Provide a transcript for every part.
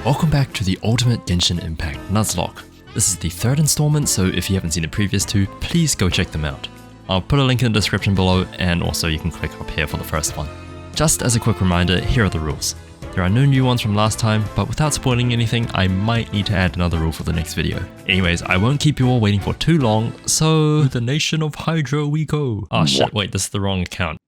Welcome back to the ultimate Genshin Impact Nuzlocke. This is the third installment, so if you haven't seen the previous two, please go check them out. I'll put a link in the description below, and also you can click up here for the first one. Just as a quick reminder, here are the rules. There are no new ones from last time, but without spoiling anything, I might need to add another rule for the next video. Anyways, I won't keep you all waiting for too long, so to the nation of Hydra we go. Oh shit, wait, this is the wrong account.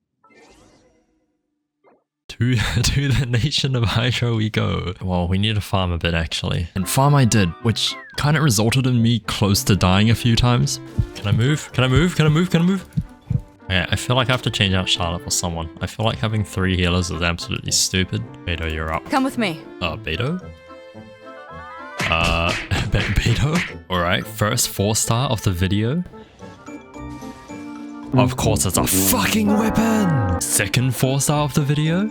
To the nation of Hydra we go. Well, we need to farm a bit actually. And farm I did, which kind of resulted in me close to dying a few times. Can I move? Can I move? Can I move? Can I move? Okay, I feel like I have to change out Charlotte for someone. I feel like having 3 healers is absolutely stupid. Beto, you're up. Come with me. Beto? Beto? Alright, first 4-star of the video. Of course, it's a fucking weapon! Second 4-star of the video.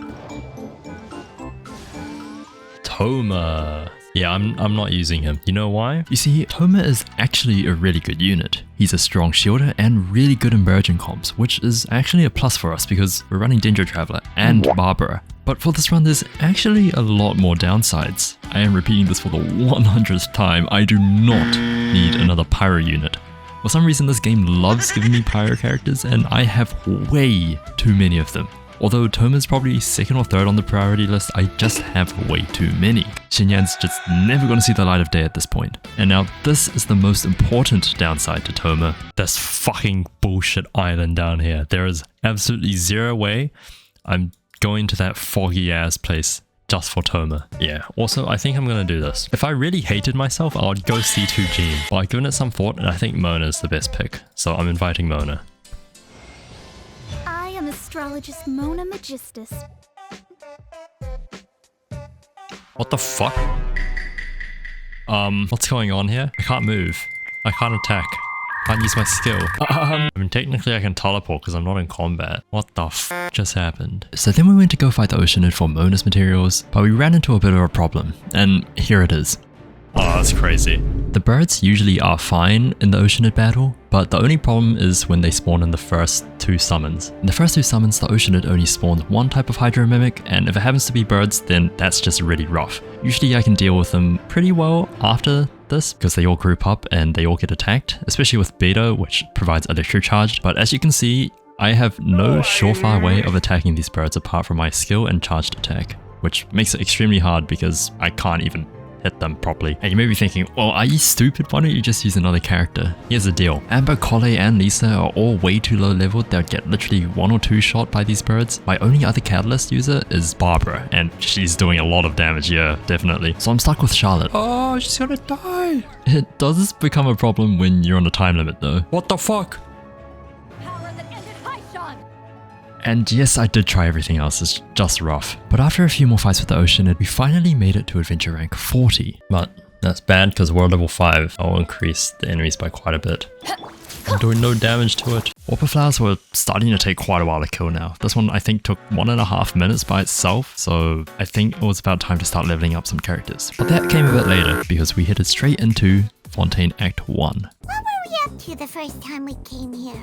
Thoma. Yeah, I'm not using him. You know why? You see, Thoma is actually a really good unit. He's a strong shielder and really good in merging comps, which is actually a plus for us because we're running Dendro Traveler and Barbara. But for this run, there's actually a lot more downsides. I am repeating this for the 100th time. I do not need another Pyro unit. For some reason, this game loves giving me Pyro characters, and I have way too many of them. Although Thoma is probably second or third on the priority list, I just have way too many. Xinyan's just never gonna see the light of day at this point. And now this is the most important downside to Thoma. This fucking bullshit island down here. There is absolutely zero way I'm going to that foggy ass place just for Thoma. Yeah, also I think I'm gonna do this. If I really hated myself, I would go C2 Jean. But I've given it some thought and I think Mona is the best pick. So I'm inviting Mona. I am astrologist Mona Magistus. What the fuck? What's going on here? I can't move. I can't attack. I can't use my skill. I mean, technically I can teleport because I'm not in combat. What the f just happened? So then we went to go fight the Oceanid for Mona's materials, but we ran into a bit of a problem, and here it is. Oh, that's crazy. The birds usually are fine in the Oceanid battle, but the only problem is when they spawn in the first 2 summons. In the first 2 summons, the Oceanid only spawns one type of Hydro Mimic, and if it happens to be birds, then that's just really rough. Usually I can deal with them pretty well after this, because they all group up and they all get attacked, especially with Beto, which provides Electro Charge. But as you can see, I have no surefire way of attacking these birds apart from my skill and charged attack, which makes it extremely hard because I can't even hit them properly. And you may be thinking, well, are you stupid? Why don't you just use another character? Here's the deal. Amber, Kole, and Lisa are all way too low leveled. They'll get literally 1 or 2 shot by these birds. My only other catalyst user is Barbara, and she's doing a lot of damage, yeah, definitely. So I'm stuck with Charlotte. Oh, she's gonna die. It does become a problem when you're on a time limit though. What the fuck? And yes, I did try everything else, it's just rough. But after a few more fights with the Oceanid, we finally made it to adventure rank 40. But that's bad because we're level 5. I'll increase the enemies by quite a bit. I'm doing no damage to it. Whopper Flowers were starting to take quite a while to kill now. This one I think took 1.5 minutes by itself, so I think it was about time to start leveling up some characters. But that came a bit later because we headed straight into Fontaine Act 1. What were we up to the first time we came here?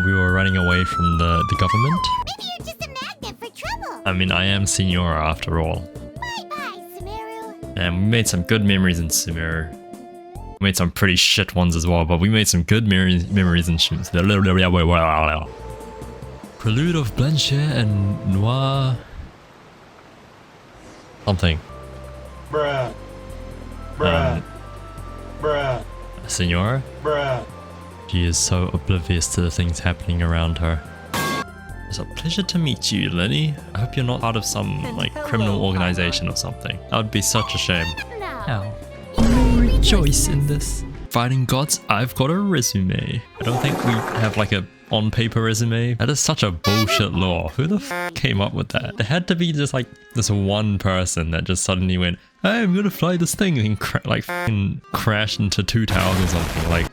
We were running away from the government. Maybe you're just a magnet for trouble. I mean, I am Signora after all. Bye-bye, Sumeru. And we made some good memories in Sumeru. We made some pretty shit ones as well, but we made some good memories in Sumeru. Prelude of Blanchet and Noir... something. Bruh. Bruh. Bruh. Signora? Bruh. She is so oblivious to the things happening around her. It's a pleasure to meet you, Lenny. I hope you're not part of some, like, criminal organization or something. That would be such a shame. Ow. No rejoice in this. Fighting gods, I've got a resume. I don't think we have, like, a on-paper resume. That is such a bullshit law. Who the f came up with that? There had to be just, like, this one person that just suddenly went, hey, I'm gonna fly this thing, and crash into 2 towers or something, like...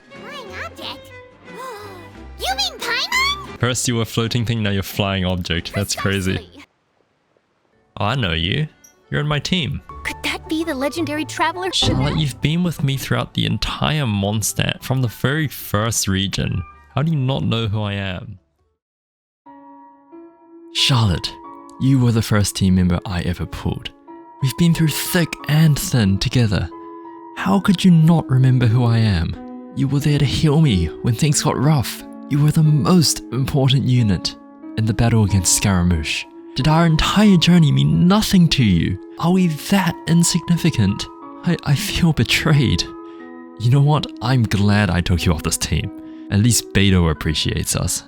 You mean Paimon? First you were a floating thing, now you're a flying object. That's crazy. Oh, I know you. You're in my team. Could that be the legendary traveler? Charlotte, you've been with me throughout the entire Mondstadt, from the very first region. How do you not know who I am? Charlotte, you were the first team member I ever pulled. We've been through thick and thin together. How could you not remember who I am? You were there to heal me when things got rough. You were the most important unit in the battle against Scaramouche. Did our entire journey mean nothing to you? Are we that insignificant? I feel betrayed. You know what? I'm glad I took you off this team. At least Beto appreciates us.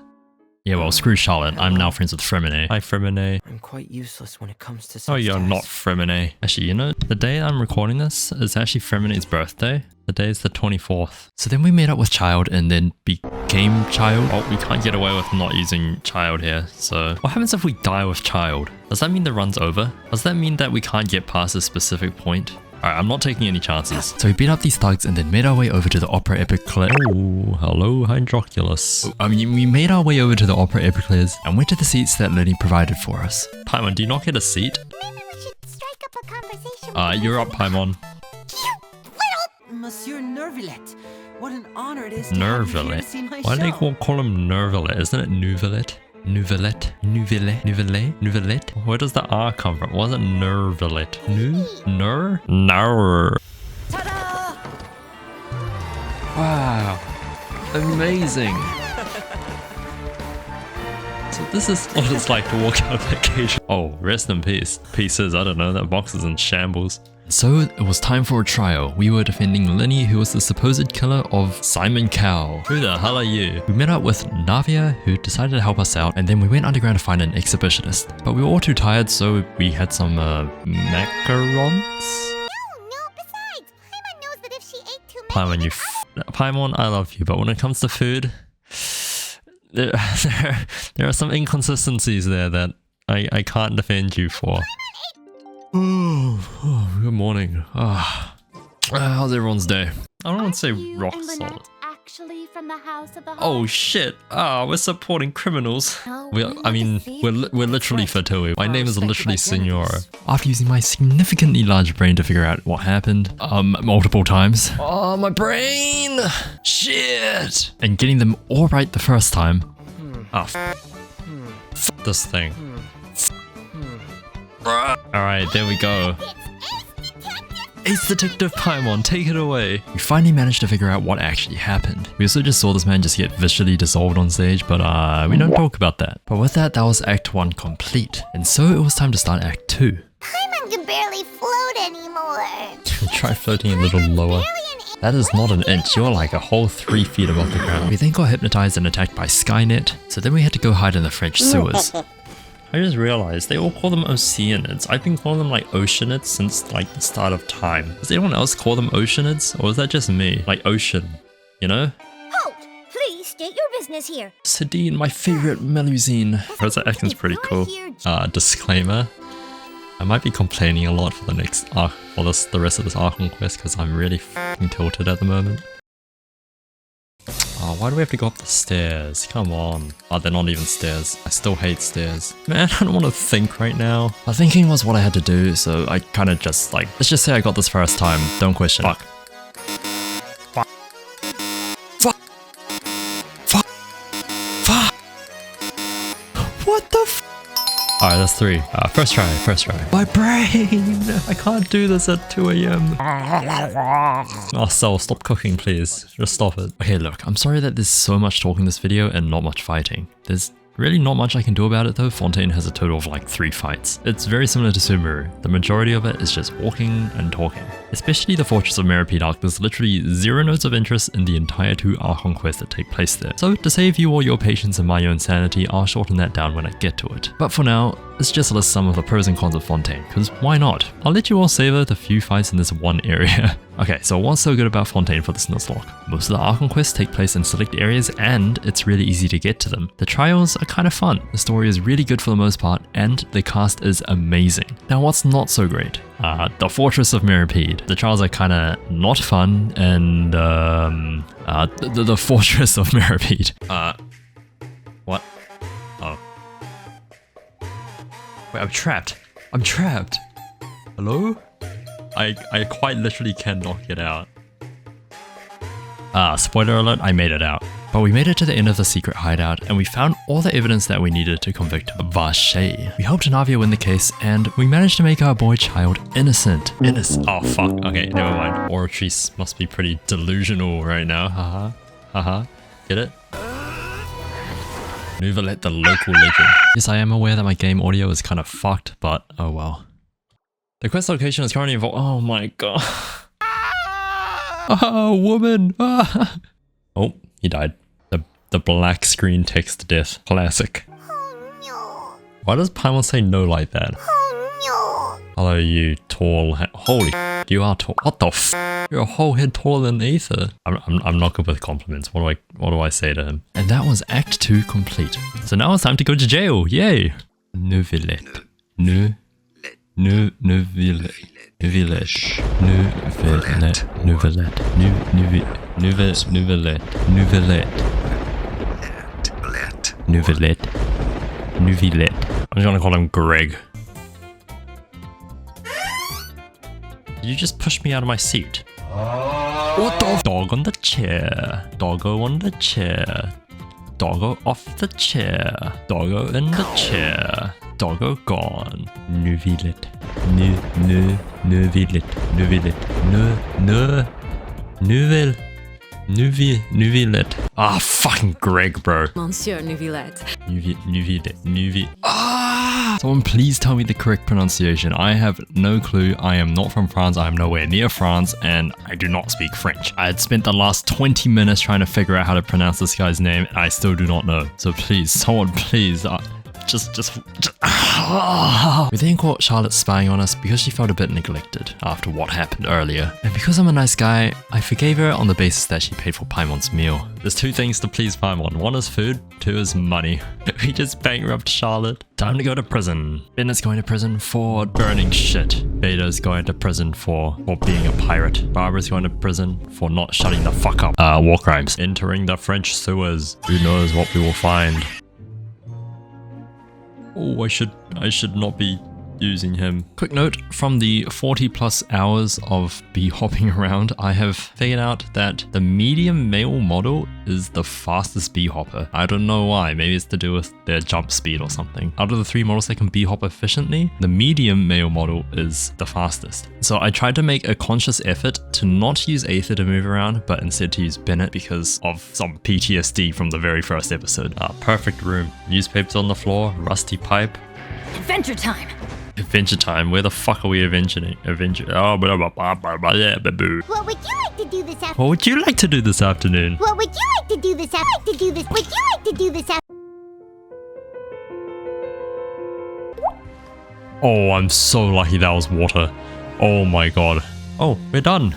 Yeah, well, screw Charlotte. I'm now friends with Frimine. Hi, Frimine. I'm quite useless when it comes to such Oh, you're not tasks. Frimine. Actually, you know, the day I'm recording this is actually Frimine's birthday. The day is the 24th. So then we met up with Child and then became Child. Oh, we can't get away with not using Child here. So what happens if we die with Child? Does that mean the run's over? Does that mean that we can't get past a specific point? Alright, I'm not taking any chances. So we beat up these thugs and then made our way over to the Opera Epiclear. Oh, hello, Hydroculus. I mean, we made our way over to the Opera Epiclears and went to the seats that Lenny provided for us. Paimon, do you not get a seat? Maybe we should strike up a conversation. You're up, Paimon. Monsieur Nervillet, what an honor it is to have you here to see my Nervillet? Why do they show. call him Nervillet? Isn't it Nouvelet? Nouvelet? Nouvelet? Nouvelet? Nouvelet? Where does the R come from? Wasn't Nervillet? Ner? Ta-da! Wow. Amazing. So this is what it's like to walk out of that cage. Oh, rest in peace. Pieces, I don't know, that box is in shambles. So it was time for a trial. We were defending Lenny, who was the supposed killer of Simon Cowell. Who the hell are you? We met up with Navia, who decided to help us out, and then we went underground to find an exhibitionist. But we were all too tired, so we had some macarons? No, besides, Paimon knows that if she ate too many... Paimon, I love you, but when it comes to food, there are some inconsistencies there that I can't defend you for. Good morning. How's everyone's day? I don't want to say rock solid. Actually from the house of the Oh shit! We're supporting criminals. No, We're literally Fatui. My name is literally respected Senora. After using my significantly large brain to figure out what happened, multiple times. Oh, my brain! Shit! And getting them all right the first time. This thing. Alright, there we go. Ace Detective Paimon, take it away. We finally managed to figure out what actually happened. We also just saw this man just get visually dissolved on stage, but we don't talk about that. But with that was Act 1 complete. And so it was time to start Act 2. Paimon can barely float anymore. Try floating a little lower. That is not an inch, you're like a whole 3 feet above the ground. We then got hypnotized and attacked by Skynet, so then we had to go hide in the French sewers. I just realized they all call them Oceanids. I've been calling them like Oceanids since like the start of time. Does anyone else call them Oceanids? Or is that just me? Like ocean, you know? Halt! Please state your business here. Sadine, my favorite Melusine. Rosa Atkins pretty cool. Disclaimer. I might be complaining a lot for the next arc, or the rest of this Archon quest, because I'm really f***ing tilted at the moment. Oh, why do we have to go up the stairs? Come on. Oh, they're not even stairs. I still hate stairs. Man, I don't want to think right now. But thinking was what I had to do, so I kind of just like, let's just say I got this first time. Don't question. Fuck. Fuck. Fuck. Fuck. Fuck. What the f? Alright, that's 3. First try. My brain! I can't do this at 2 AM. Oh, Cell, stop cooking, please. Just stop it. Okay, look, I'm sorry that there's so much talk in this video and not much fighting. There's really not much I can do about it though. Fontaine has a total of like 3 fights. It's very similar to Sumeru. The majority of it is just walking and talking. Especially the Fortress of Meropide arc, there's literally 0 notes of interest in the entire 2 Archon quests that take place there. So to save you all your patience and my own sanity, I'll shorten that down when I get to it. But for now, let's just list some of the pros and cons of Fontaine, because why not? I'll let you all savor the few fights in this one area. Okay, so what's so good about Fontaine for this Nuzlocke? Most of the Archon quests take place in select areas and it's really easy to get to them. The trials are kind of fun, the story is really good for the most part, and the cast is amazing. Now what's not so great? The Fortress of Meropide. The trials are kind of not fun, and the Fortress of Meropide. What? Oh. Wait, I'm trapped. Hello? I quite literally cannot get out. Spoiler alert, I made it out. But we made it to the end of the secret hideout and we found all the evidence that we needed to convict Vache. We helped Navia win the case and we managed to make our boy child innocent. Oh fuck, okay, never mind. Oratrice must be pretty delusional right now, haha. Haha, get it? Nuvillette, the local legend. Yes, I am aware that my game audio is kind of fucked, but oh well. The quest location is currently involved. Oh my god. Oh, woman. Ah. Oh, he died. The black screen text death. Classic. Oh no. Why does Paimon say no like that? Oh Hello, you tall. Holy, you are tall. What the f? You're a whole head taller than Aether. I'm not good with compliments. What do I say to him? And that was Act 2 complete. So now it's time to go to jail. Yay! Nuvillette. Nuvillette. Nuvillette. Nuvillette. Nuvillette. Nuvillette. Nuvillette. Nuvillette. I'm just gonna call him Greg. Did you just push me out of my seat? What the? Dog on the chair. Doggo on the chair. Doggo off the chair. Doggo in the chair. Doggo gone. Nuvillette. Nuvillette. Nuvillette. Ah, fucking Greg, bro. Monsieur Nuvillette. Nuvillette. Ah! Someone please tell me the correct pronunciation. I have no clue. I am not from France. I am nowhere near France, and I do not speak French. I had spent the last 20 minutes trying to figure out how to pronounce this guy's name, and I still do not know. So please, someone please. Just We then caught Charlotte spying on us because she felt a bit neglected after what happened earlier. And because I'm a nice guy, I forgave her on the basis that she paid for Paimon's meal. There's two things to please Paimon. One is food, two is money. We just bankrupt Charlotte. Time to go to prison. Bennett's going to prison for burning shit. Beta's going to prison for being a pirate. Barbara's going to prison for not shutting the fuck up. War crimes. Entering the French sewers. Who knows what we will find. Oh, I should not be using him. Quick note, from the 40 plus hours of bee hopping around, I have figured out that the medium male model is the fastest bee hopper. I don't know why, maybe it's to do with their jump speed or something. Out of the three models that can bee hop efficiently, the medium male model is the fastest. So I tried to make a conscious effort to not use Aether to move around, but instead to use Bennett because of some PTSD from the very first episode. Perfect room. Newspapers on the floor, rusty pipe. Adventure time! Adventure time? Where the fuck are we adventuring? Oh, yeah, baboo. What would you like to do this afternoon? What would you like to do this afternoon? What would you like to do this afternoon? Would you like to do this afternoon? Oh, I'm so lucky that was water. Oh my god. Oh, we're done.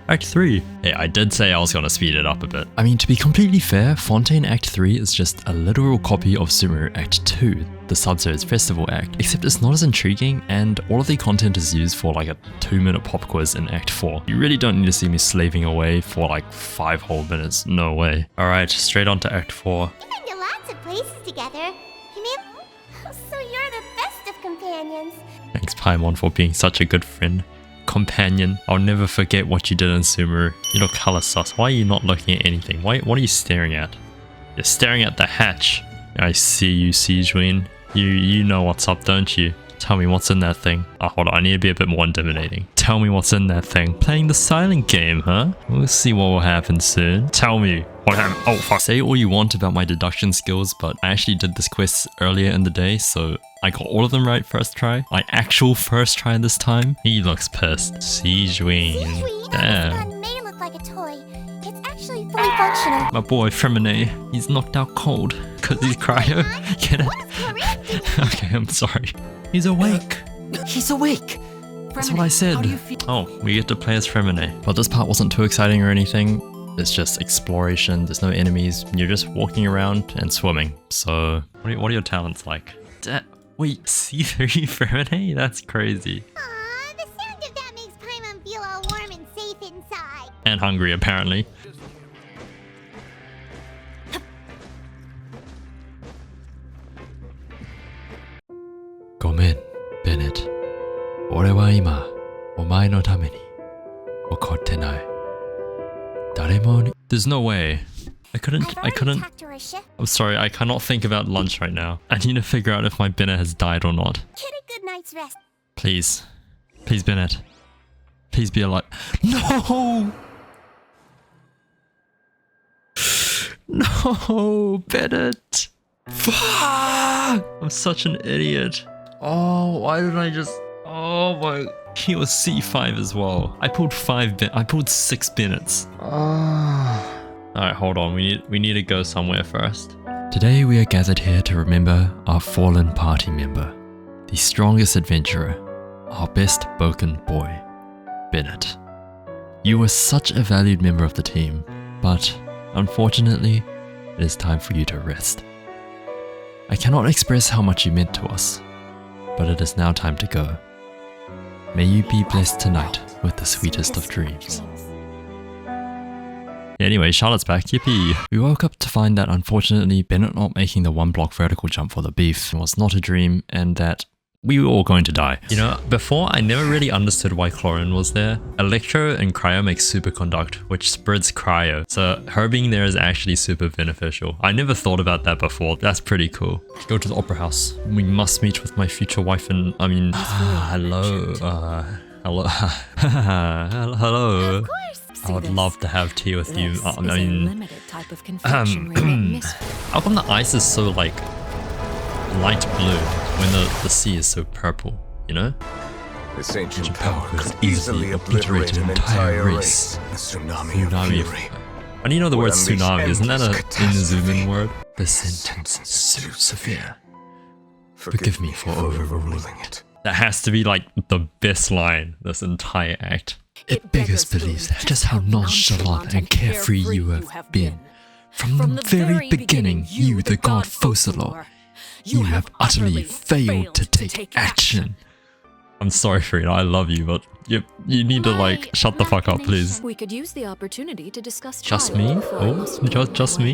Act 3. Hey, I did say I was gonna speed it up a bit. I mean, to be completely fair, Fontaine Act 3 is just a literal copy of Sumeru Act 2, the Subzer's Festival Act, except it's not as intriguing and all of the content is used for like a 2-minute pop quiz in Act 4. You really don't need to see me slaving away for like 5 whole minutes, no way. Alright, straight on to Act 4. You've been to lots of places together. You mean? So you're the best of companions. Thanks Paimon for being such a good friend. Companion. I'll never forget what you did in Sumeru. You look hella sus. Why are you not looking at anything? What are you staring at? You're staring at the hatch. I see you, Sijuin. You know what's up, don't you? Tell me what's in that thing. Hold on, I need to be a bit more intimidating. Tell me what's in that thing. Playing the silent game, huh? We'll see what will happen soon. Tell me what happened. Oh fuck. Say all you want about my deduction skills, but I actually did this quest earlier in the day, so I got all of them right first try. My actual first try this time. He looks pissed. Sijuin. Damn. This may look like a toy. It's actually fully functional. My boy Furina, he's knocked out cold because he's cryo. Get it? Okay, I'm sorry. He's awake. He's awake. That's what I said. How do you feel? Oh, we get to play as Furina. But this part wasn't too exciting or anything. It's just exploration. There's no enemies. You're just walking around and swimming. So, what are your talents like? Wait, C3 Furina? That's crazy. Aw, the sound of that makes Paimon feel all warm and safe inside. And hungry, apparently. Gomen, Bennett. 俺は今、お前のために怒ってない。誰もに... There's no way. I couldn't. Talked to her ship. I'm sorry, I cannot think about lunch right now. I need to figure out if my Bennett has died or not. Get a good night's rest. Please. Please, Bennett. Please be alive. No! No, Bennett. Fuck! I'm such an idiot. Oh, why did I just... Oh my... He was C5 as well. I pulled 6 Bennetts. Alright, hold on. We need to go somewhere first. Today we are gathered here to remember our fallen party member. The strongest adventurer. Our best Boken boy. Bennett. You were such a valued member of the team, but unfortunately, it is time for you to rest. I cannot express how much you meant to us, but it is now time to go. May you be blessed tonight with the sweetest of dreams. Anyway, Charlotte's back, yippee! We woke up to find that unfortunately Bennett not making the 1-block vertical jump for the beef was not a dream, and that we were all going to die. You know, before I never really understood why chlorine was there. Electro and cryo make superconduct, which spreads cryo. So her being there is actually super beneficial. I never thought about that before. That's pretty cool. Go to the opera house. We must meet with my future wife and hello. Hello. Hello. Of course. I would love to have tea with you. How come the ice is so like light blue when the sea is so purple, you know? This ancient power power could could easily obliterate an entire race. A tsunami of fury. And you know the word Will unleash tsunami, isn't that an endless Inzuman word? The sentence is so severe. Forgive me for overruling it. That has to be like the best line this entire act. It beggars belief just how nonchalant and carefree you have been. From the very beginning, you, the god Fosalor, you have utterly failed to take action. I'm sorry, Furina, I love you, but you need to like shut the fuck up, please. We could use the opportunity to discuss Just me? Oh, just me?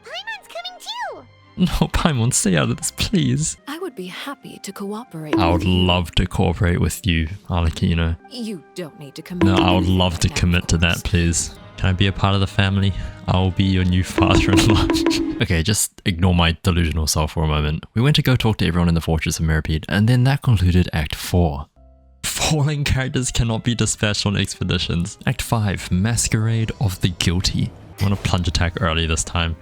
Paimon's coming too. No, Paimon, stay out of this, please. I would be happy to cooperate. I would with you. love to cooperate with you, Arlecchino. You don't need to commit. No, to I would anything love to right commit now, to that, please. Can I be a part of the family? I'll be your new father-in-law. Okay, just ignore my delusional self for a moment. We went to go talk to everyone in the Fortress of Meropide, and then that concluded Act 4. Fallen characters cannot be dispatched on expeditions. Act 5, Masquerade of the Guilty. I want to plunge attack early this time,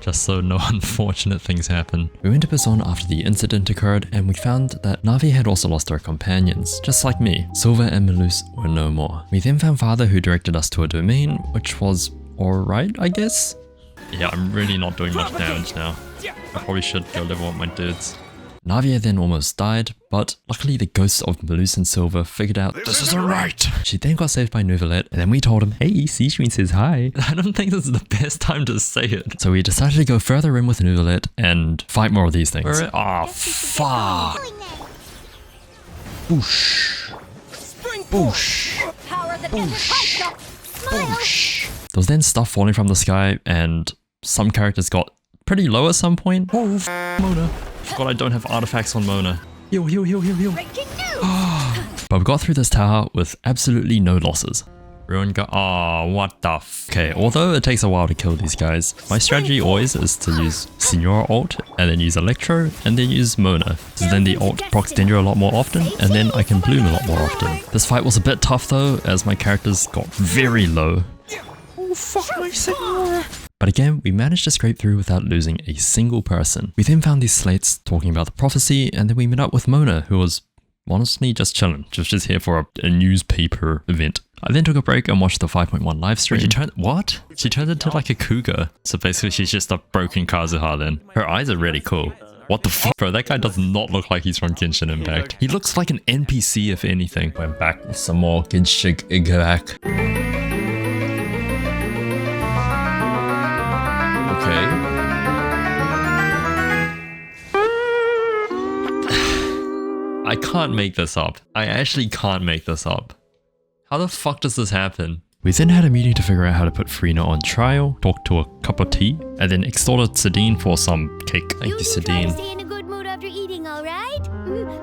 just so no unfortunate things happen. We went to Pison after the incident occurred, and we found that Navia had also lost her companions, just like me. Silva and Melus were no more. We then found Father, who directed us to a domain, which was alright, I guess? Yeah, I'm really not doing much damage now. I probably should go level up my dudes. Navia then almost died, but luckily the ghosts of Melus and Silva figured out this isn't right. She then got saved by Neuvillette, and then we told him, hey, Seashween says hi. I don't think this is the best time to say it. So we decided to go further in with Neuvillette and fight more of these things. Oh, fuck. Boosh. Boosh. Boosh. Boosh. There was then stuff falling from the sky, and some characters got pretty low at some point. Oh, Mona. God, I don't have artifacts on Mona. Heal. But we got through this tower with absolutely no losses. Ruin go- oh, what the f- Okay, although it takes a while to kill these guys, my strategy always is to use Signora ult, and then use Electro, and then use Mona. So then the ult procs Dendro a lot more often, and then I can bloom a lot more often. This fight was a bit tough though, as my characters got very low. Oh, fuck my Signora! But again, we managed to scrape through without losing a single person. We then found these slates talking about the prophecy, and then we met up with Mona, who was honestly just chilling. She was just here for a newspaper event. I then took a break and watched the 5.1 live stream. What? She turned into like a cougar. So basically she's just a broken Kazuha then. Her eyes are really cool. What the fuck? Bro, that guy does not look like he's from Genshin Impact. He looks like an NPC if anything. Went back with some more Genshin Impact. Okay. I can't make this up. I actually can't make this up. How the fuck does this happen? We then had a meeting to figure out how to put Furina on trial, talk to a cup of tea, and then extorted Sedine for some cake. Thank you, Try to Sedine. stay in a good mood after eating, all right?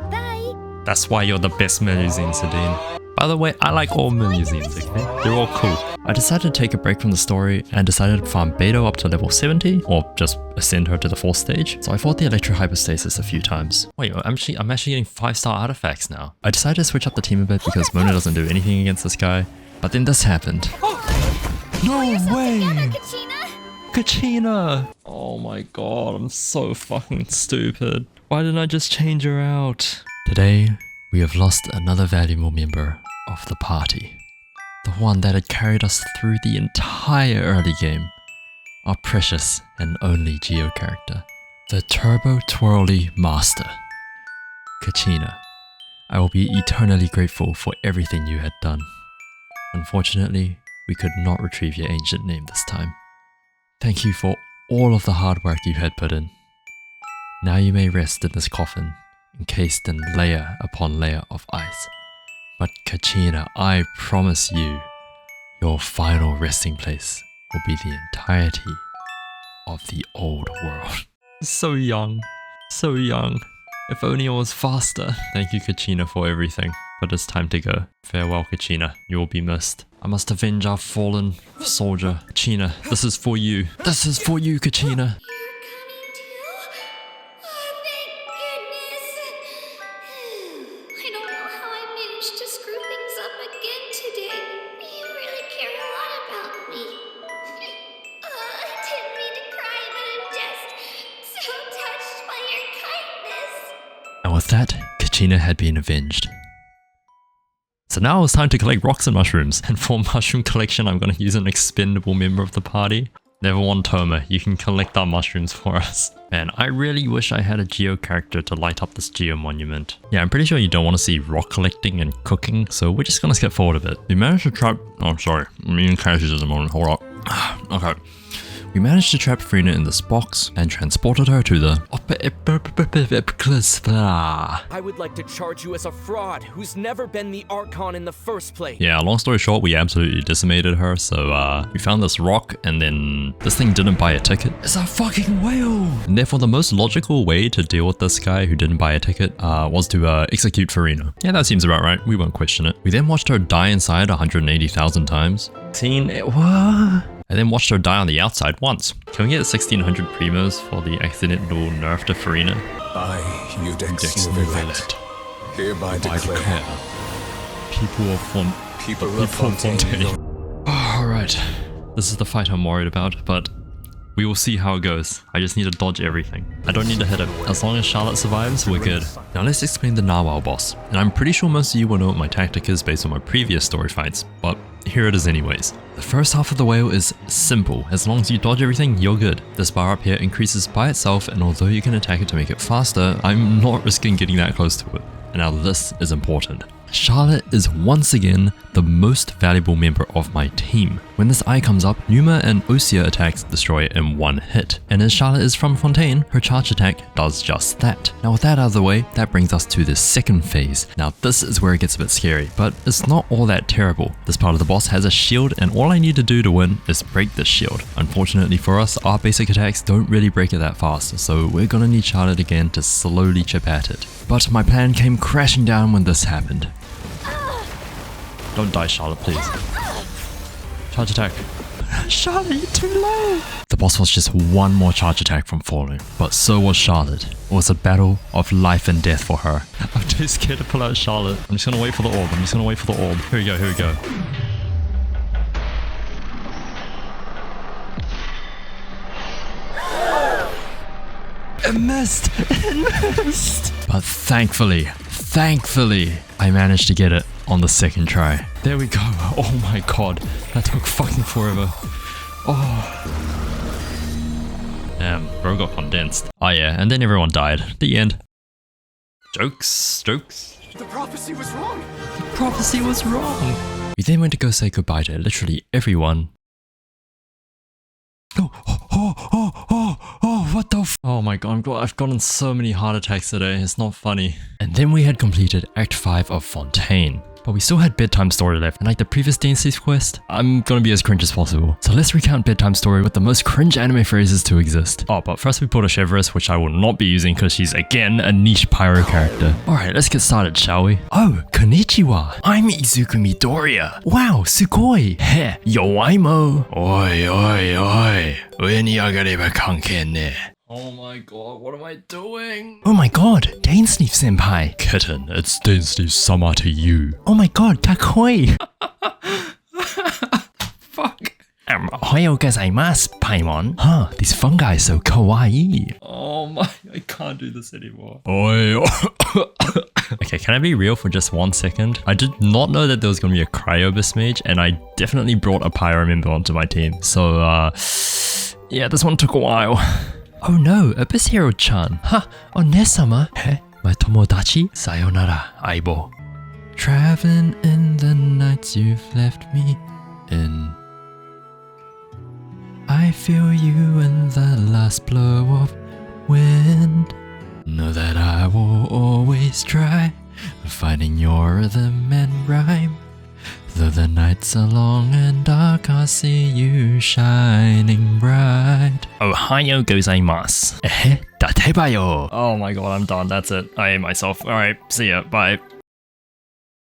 Bye. That's why you're the best Melusine, Sedine. By the way, I like all Melusines, okay? They're all cool. I decided to take a break from the story and decided to farm Beto up to level 70 or just ascend her to the 4th stage. So I fought the Electro Hypostasis a few times. Wait, I'm actually getting 5-star artifacts now. I decided to switch up the team a bit because Mona doesn't do anything against this guy. But then this happened. No way! Kachina! Oh my god, I'm so fucking stupid. Why didn't I just change her out? Today, we have lost another valuable member of the party. The one that had carried us through the entire early game. Our precious and only Geo character. The Turbo Twirly Master. Kachina, I will be eternally grateful for everything you had done. Unfortunately, we could not retrieve your ancient name this time. Thank you for all of the hard work you had put in. Now you may rest in this coffin, encased in layer upon layer of ice. But Kachina, I promise you, your final resting place will be the entirety of the old world. So young, so young. If only I was faster. Thank you, Kachina, for everything. But it's time to go. Farewell, Kachina. You will be missed. I must avenge our fallen soldier. Kachina, this is for you. This is for you, Kachina. And with that, Kachina had been avenged. So now it's time to collect rocks and mushrooms, and for mushroom collection I'm going to use an expendable member of the party. Level 1 Toma, you can collect our mushrooms for us. Man, I really wish I had a Geo character to light up this Geo monument. Yeah, I'm pretty sure you don't want to see rock collecting and cooking, so we're just going to skip forward a bit. We managed to trap... Oh, sorry. I'm eating cashews at the moment. Hold up. Okay. We managed to trap Furina in this box and transported her to the... I would like to charge you as a fraud who's never been the Archon in the first place. Yeah, long story short, we absolutely decimated her, so we found this rock and then this thing didn't buy a ticket. It's a fucking whale! And therefore the most logical way to deal with this guy who didn't buy a ticket was to execute Furina. Yeah, that seems about right. We won't question it. We then watched her die inside 180,000 times. Seen it, what? And then watched her die on the outside once. Can we get 1600 primos for the accidental nerf to Furina? I, Udex Novelet, hereby declare, people of Fontaine. Alright, this is the fight I'm worried about, but we will see how it goes. I just need to dodge everything. I don't need to hit it. As long as Charlotte survives, we're good. Now let's explain the Narwhal boss. And I'm pretty sure most of you will know what my tactic is based on my previous story fights, but here it is anyways. The first half of the whale is simple. As long as you dodge everything, you're good. This bar up here increases by itself, and although you can attack it to make it faster, I'm not risking getting that close to it. And now this is important. Charlotte is once again the most valuable member of my team. When this eye comes up, Numa and Osea attacks destroy it in one hit. And as Charlotte is from Fontaine, her charge attack does just that. Now with that out of the way, that brings us to the second phase. Now this is where it gets a bit scary, but it's not all that terrible. This part of the boss has a shield, and all I need to do to win is break this shield. Unfortunately for us, our basic attacks don't really break it that fast, so we're gonna need Charlotte again to slowly chip at it. But my plan came crashing down when this happened. Don't die, Charlotte, please. Charge attack. Charlotte, you're too low! The boss was just one more charge attack from falling, but so was Charlotte. It was a battle of life and death for her. I'm too scared to pull out Charlotte. I'm just gonna wait for the orb. Here we go, here we go. It missed! It missed! But thankfully, I managed to get it on the second try. There we go. Oh my god. That took fucking forever. Oh. Damn, bro got condensed. Oh yeah, and then everyone died. The end. Jokes. The prophecy was wrong. Prophecy was wrong. We then went to go say goodbye to literally everyone. Oh, what the f— Oh my god, I've gotten so many heart attacks today, it's not funny. And then we had completed Act 5 of Fontaine. but we still had Bedtime story left, and like the previous Dynasties quest, I'm gonna be as cringe as possible. So let's recount Bedtime story with the most cringe anime phrases to exist. Oh, but first we pulled a Chevrolet, which I will not be using because she's again a niche pyro character. Alright, let's get started, shall we? Oh, konnichiwa. I'm Izuku Midoriya. Wow, sugoi. Heh, yowaimo. Oi, oi, oi. Ue ni agareba kankei ne. Oh my god, what am I doing? Oh my god, Dainsleeve senpai. Kitten, it's Dainsleeve sama to you. Oh my god, kakoi. Fuck. Ohayo gozaimasu, Paimon. Huh, these fungi are so kawaii. Oh my, I can't do this anymore. Oi. Okay, can I be real for just 1 second? I did not know that there was going to be a Cryoabyss mage, and I definitely brought a pyro member onto my team. So, yeah, this one took a while. Oh no, Abyss Hero-chan. Ha, Onesama. Heh, my tomodachi. Sayonara, aibo. Traveling in the nights you've left me in. I feel you in the last blow of wind. Know that I will always try, finding your rhythm and rhyme. Though the nights are long and dark, I see you shining bright. Ohayo gozaimasu. Datebayo. Oh my god, I'm done. That's it. I hate myself. Alright, see ya. Bye.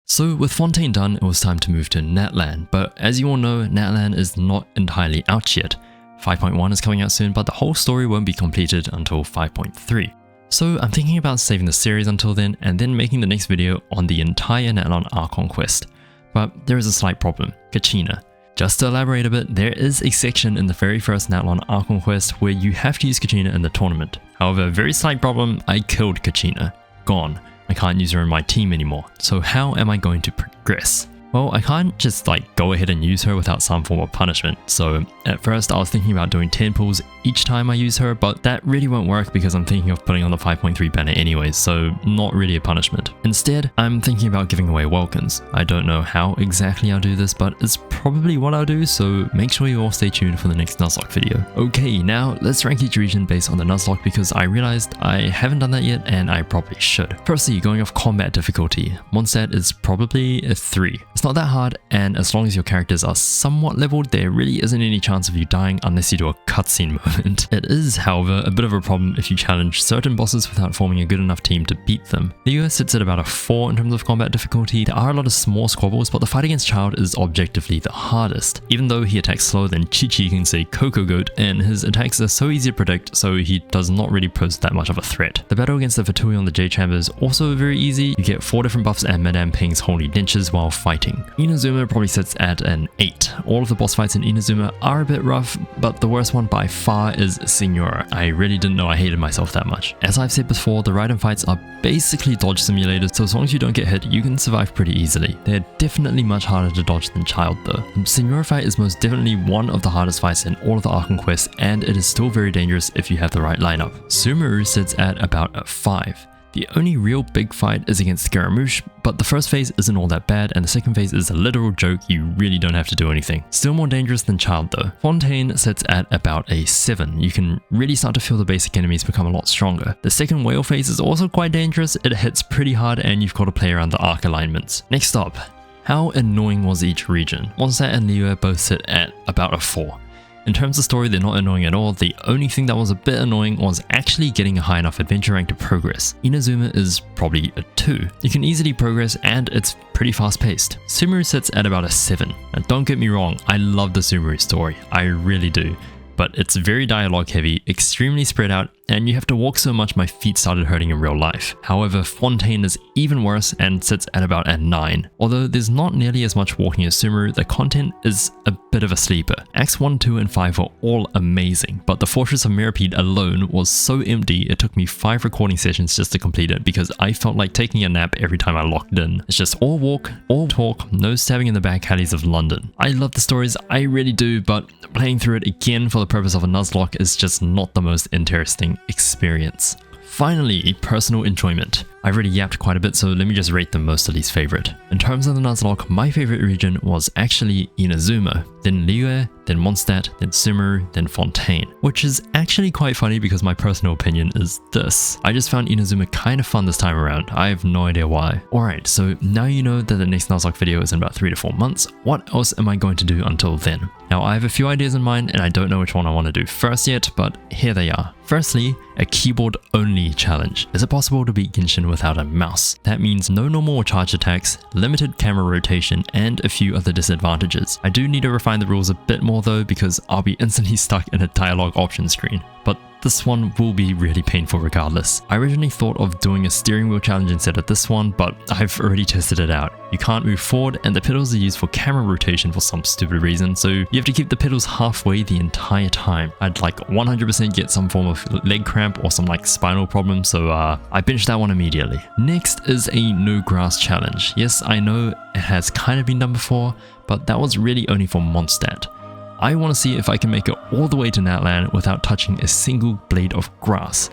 So with Fontaine done, it was time to move to Natlan. But as you all know, Natlan is not entirely out yet. 5.1 is coming out soon, but the whole story won't be completed until 5.3. So I'm thinking about saving the series until then, and then making the next video on the entire Natlan Archon quest. But there is a slight problem, Kachina. Just to elaborate a bit, there is a section in the very first Natlan Archon quest where you have to use Kachina in the tournament. However, very slight problem, I killed Kachina. Gone. I can't use her in my team anymore. So how am I going to progress? Well, I can't just go ahead and use her without some form of punishment. So at first I was thinking about doing 10 pulls each time I use her, but that really won't work because I'm thinking of putting on the 5.3 banner anyways, so not really a punishment. Instead, I'm thinking about giving away Welkins. I don't know how exactly I'll do this, but it's probably what I'll do, so make sure you all stay tuned for the next Nuzlocke video. Okay, now let's rank each region based on the Nuzlocke because I realized I haven't done that yet and I probably should. Firstly, going off combat difficulty, Mondstadt is probably a 3. It's not that hard, and as long as your characters are somewhat leveled, there really isn't any chance of you dying unless you do a cutscene moment. It is, however, a bit of a problem if you challenge certain bosses without forming a good enough team to beat them. The US sits at about a 4 in terms of combat difficulty. There are a lot of small squabbles, but the fight against Child is objectively the hardest. Even though he attacks slower than Chi-Chi can say Coco Goat, and his attacks are so easy to predict, so he does not really pose that much of a threat. The battle against the Fatui on the J-Chamber is also very easy. You get 4 different buffs and Madame Ping's holy dentures while fighting. Inazuma probably sits at an 8. All of the boss fights in Inazuma are a bit rough, but the worst one by far is Signora. I really didn't know I hated myself that much. As I've said before, the ride and fights are basically dodge simulators, so as long as you don't get hit, you can survive pretty easily. They're definitely much harder to dodge than Child though. Signora fight is most definitely one of the hardest fights in all of the Archon quests, and it is still very dangerous if you have the right lineup. Sumeru sits at about a 5. The only real big fight is against Scaramouche, but the first phase isn't all that bad, and the second phase is a literal joke. You really don't have to do anything. Still more dangerous than Child though. Fontaine sits at about a 7. You can really start to feel the basic enemies become a lot stronger. The second whale phase is also quite dangerous. It hits pretty hard and you've got to play around the arc alignments. Next up, how annoying was each region? Mondstadt and Liyue both sit at about a 4. In terms of story, they're not annoying at all. The only thing that was a bit annoying was actually getting a high enough adventure rank to progress. Inazuma is probably a 2. You can easily progress and it's pretty fast paced. Sumeru sits at about a 7. Now don't get me wrong, I love the Sumeru story, I really do. But it's very dialogue heavy, extremely spread out, and you have to walk so much my feet started hurting in real life. However, Fontaine is even worse and sits at about a 9. Although there's not nearly as much walking as Sumeru, the content is a bit of a sleeper. Acts 1, 2 and 5 are all amazing, but the Fortress of Meropide alone was so empty it took me 5 recording sessions just to complete it because I felt like taking a nap every time I locked in. It's just all walk, all talk, no stabbing in the back alleys of London. I love the stories, I really do, but playing through it again for the purpose of a Nuzlocke is just not the most interesting experience. Finally, personal enjoyment. I've already yapped quite a bit, so let me just rate them most to least favorite. In terms of the Nuzlocke, my favorite region was actually Inazuma, then Liyue, then Mondstadt, then Sumeru, then Fontaine, which is actually quite funny because my personal opinion is this. I just found Inazuma kind of fun this time around. I have no idea why. Alright, so now you know that the next Nuzlocke video is in about 3 to 4 months. What else am I going to do until then? Now I have a few ideas in mind and I don't know which one I want to do first yet, but here they are. Firstly, a keyboard only challenge. Is it possible to beat Genshin without a mouse? That means no normal or charge attacks, limited camera rotation, and a few other disadvantages. I do need to refine the rules a bit more though, because I'll be instantly stuck in a dialogue option screen. But this one will be really painful regardless. I originally thought of doing a steering wheel challenge instead of this one, but I've already tested it out. You can't move forward and the pedals are used for camera rotation for some stupid reason, so you have to keep the pedals halfway the entire time. I'd like 100% get some form of leg cramp or some like spinal problem, so I binged that one immediately. Next is a no grass challenge. Yes, I know it has kind of been done before, but that was really only for Mondstadt. I want to see if I can make it all the way to Natlan without touching a single blade of grass.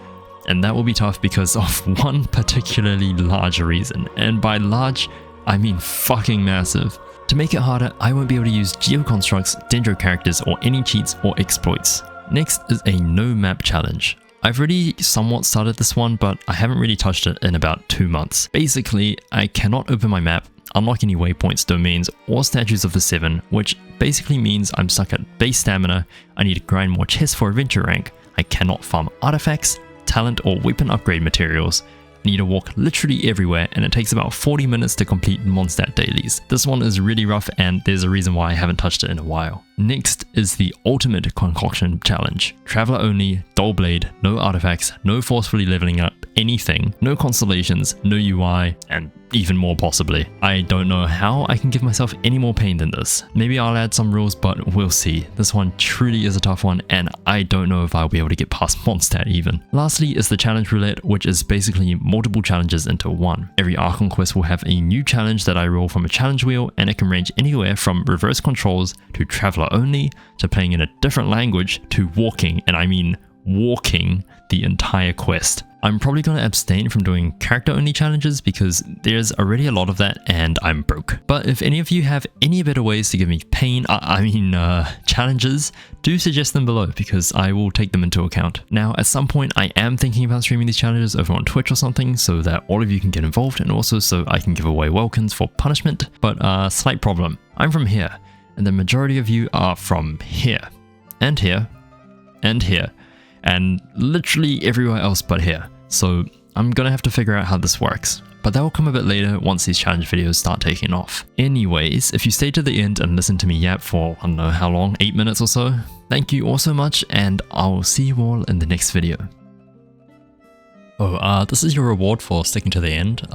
And that will be tough because of one particularly large reason. And by large, I mean fucking massive. To make it harder, I won't be able to use geoconstructs, dendro characters, or any cheats or exploits. Next is a no map challenge. I've already somewhat started this one, but I haven't really touched it in about 2 months. Basically, I cannot open my map, unlock any waypoints, domains, or statues of the 7, which basically means I'm stuck at base stamina, I need to grind more chests for adventure rank, I cannot farm artifacts, talent or weapon upgrade materials, I need to walk literally everywhere, and it takes about 40 minutes to complete Mondstadt dailies. This one is really rough and there's a reason why I haven't touched it in a while. Next is the ultimate concoction challenge. Traveler only, dull blade, no artifacts, no forcefully leveling up anything, no constellations, no UI, and even more possibly. I don't know how I can give myself any more pain than this. Maybe I'll add some rules, but we'll see. This one truly is a tough one, and I don't know if I'll be able to get past Mondstadt even. Lastly is the challenge roulette, which is basically multiple challenges into one. Every Archon quest will have a new challenge that I roll from a challenge wheel, and it can range anywhere from reverse controls to traveler only to playing in a different language to walking, and I mean walking the entire quest. I'm probably going to abstain from doing character only challenges because there's already a lot of that and I'm broke. But if any of you have any better ways to give me pain, challenges, do suggest them below because I will take them into account. Now at some point I am thinking about streaming these challenges over on Twitch or something so that all of you can get involved and also so I can give away welcomes for punishment. But slight problem, I'm from here and the majority of you are from here and here and here and literally everywhere else but here. So I'm gonna have to figure out how this works, but that will come a bit later once these challenge videos start taking off. Anyways, if you stayed to the end and listened to me yap for I don't know how long, 8 minutes or so, thank you all so much and I'll see you all in the next video. Oh, this is your reward for sticking to the end,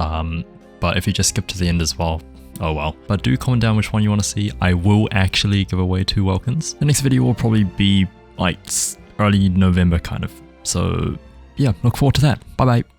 but if you just skip to the end as well, oh well. But do comment down which one you want to see. I will actually give away 2 welcomes. The next video will probably be like early November kind of, so yeah, look forward to that. Bye bye.